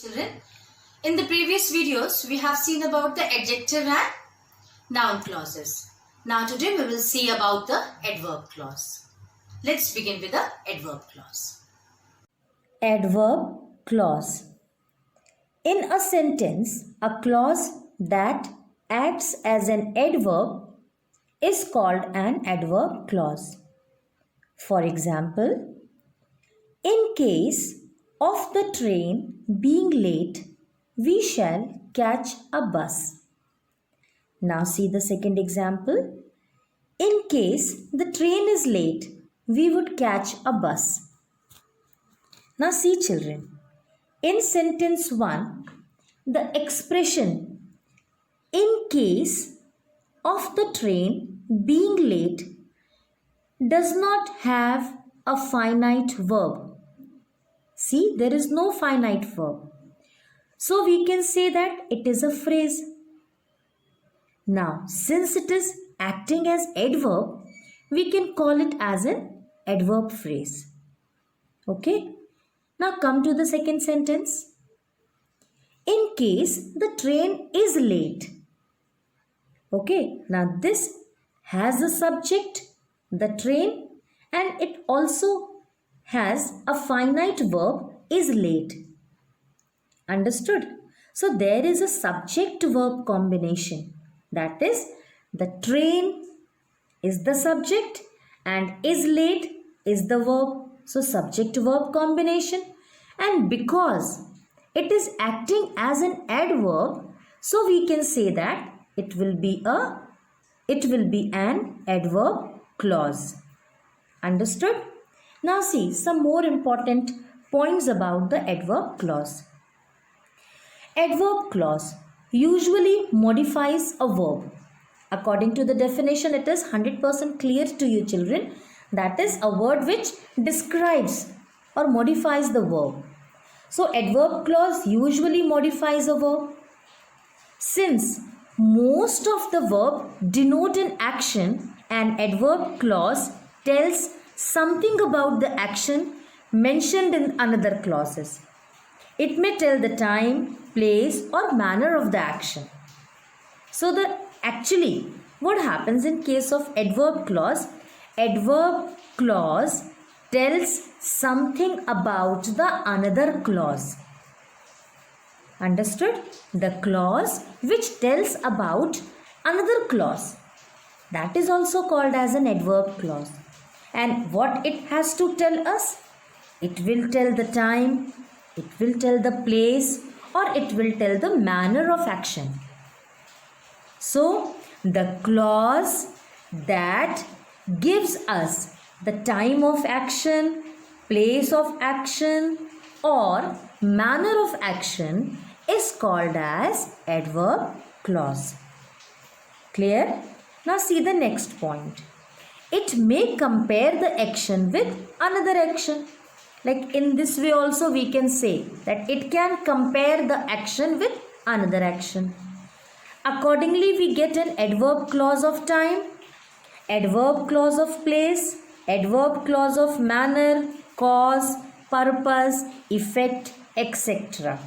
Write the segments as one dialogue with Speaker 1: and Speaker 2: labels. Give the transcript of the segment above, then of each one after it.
Speaker 1: Children, in the previous videos, we have seen about the adjective and noun clauses. Now today we will see about the adverb clause. Let's begin with the adverb clause.
Speaker 2: Adverb clause. In a sentence, a clause that acts as an adverb is called an adverb clause. For example, in case of the train being late, we shall catch a bus. Now see the second example. In case the train is late, we would catch a bus. Now see children, in sentence 1, the expression in case of the train being late does not have a finite verb. See, there is no finite verb. So we can say that it is a phrase. Now, since it is acting as adverb, we can call it as an adverb phrase. Okay? Now come to the second sentence. In case the train is late. Okay, now this has a subject, the train, and it also has a finite verb, is late. Understood? So there is a subject-verb combination. That is, the train is the subject and is late is the verb. So subject-verb combination. And because it is acting as an adverb, so we can say that it will be an adverb clause. Understood? Now see some more important points about the adverb clause. Adverb clause usually modifies a verb. According to the definition, it is 100% clear to you children. That is a word which describes or modifies the verb. So adverb clause usually modifies a verb. Since most of the verb denote an action, an adverb clause tells something about the action mentioned in another clauses. It may tell the time, place or manner of the action. So actually what happens in case of adverb clause? Adverb clause tells something about the another clause. Understood? The clause which tells about another clause. That is also called as an adverb clause. And what it has to tell us? It will tell the time, it will tell the place, or it will tell the manner of action. So, the clause that gives us the time of action, place of action, or manner of action is called as adverb clause. Clear? Now see the next point. It may compare the action with another action. Like in this way also we can say that it can compare the action with another action. Accordingly we get an adverb clause of time, adverb clause of place, adverb clause of manner, cause, purpose, effect, etc.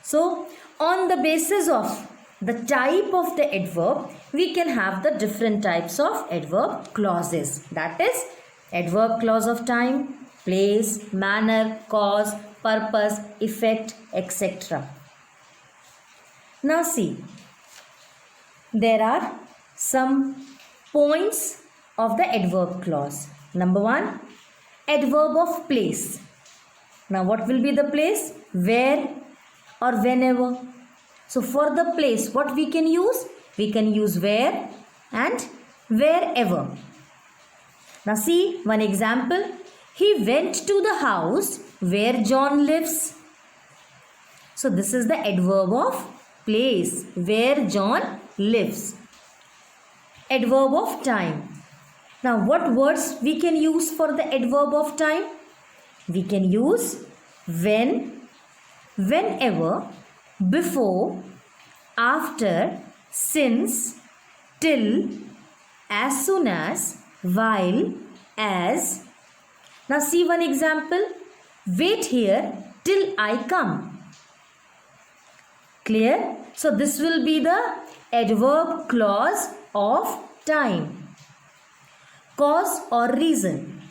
Speaker 2: So on the basis of the type of the adverb, we can have the different types of adverb clauses. That is adverb clause of time, place, manner, cause, purpose, effect, etc. Now see, there are some points of the adverb clause. Number 1, adverb of place. Now what will be the place? Where or whenever. So for the place, what we can use? We can use where and wherever. Now see one example. He went to the house where John lives. So this is the adverb of place, where John lives. Adverb of time. Now what words we can use for the adverb of time? We can use when, whenever, before, after, since, till, as soon as, while, as. Now see one example. Wait here till I come. Clear? So this will be the adverb clause of time. Cause or reason.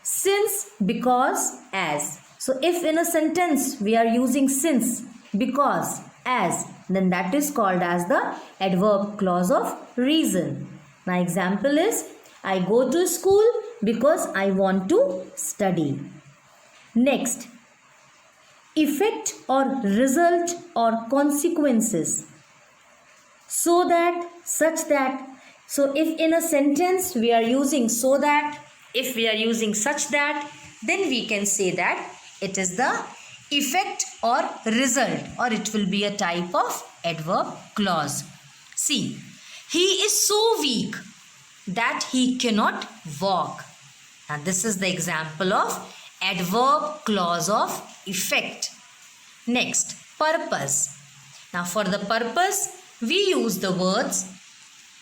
Speaker 2: Since, because, as. So if in a sentence we are using since, because, as, then that is called as the adverb clause of reason. My example is, I go to school because I want to study. Next, effect or result or consequences. So that, such that. So if in a sentence we are using so that, if we are using such that, then we can say that it is the effect or result, or it will be a type of adverb clause. See, he is so weak that he cannot walk. Now this is the example of adverb clause of effect. Next, purpose. Now for the purpose, we use the words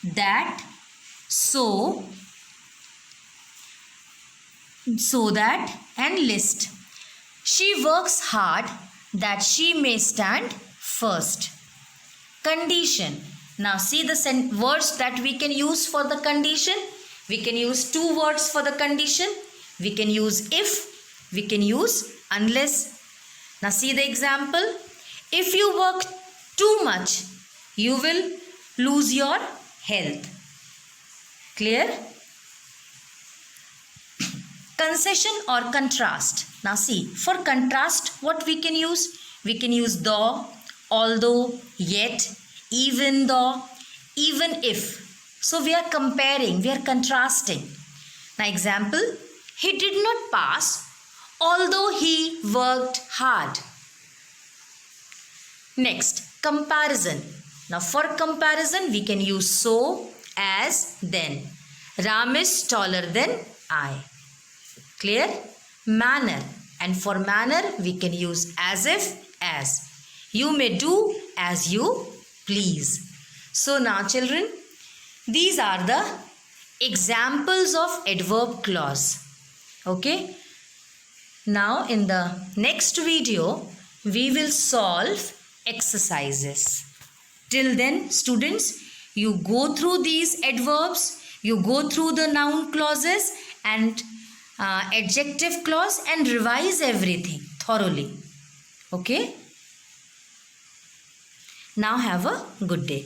Speaker 2: that, so that, and list. She works hard that she may stand first. Condition. Now see the words that we can use for the condition. We can use two words for the condition. We can use if, we can use unless. Now see the example. If you work too much, you will lose your health. Clear? Concession or contrast. Now see, for contrast, what we can use? We can use though, although, yet, even though, even if. So we are comparing, we are contrasting. Now example, he did not pass although he worked hard. Next, comparison. Now for comparison, we can use so, as, then. Ram is taller than I. Clear? Manner. And for manner, we can use as if, as. You may do as you please. So now children, these are the examples of adverb clause. Okay? Now in the next video, we will solve exercises. Till then, students, you go through these adverbs, you go through the noun clauses and adjective clause and revise everything thoroughly. Okay? Now have a good day.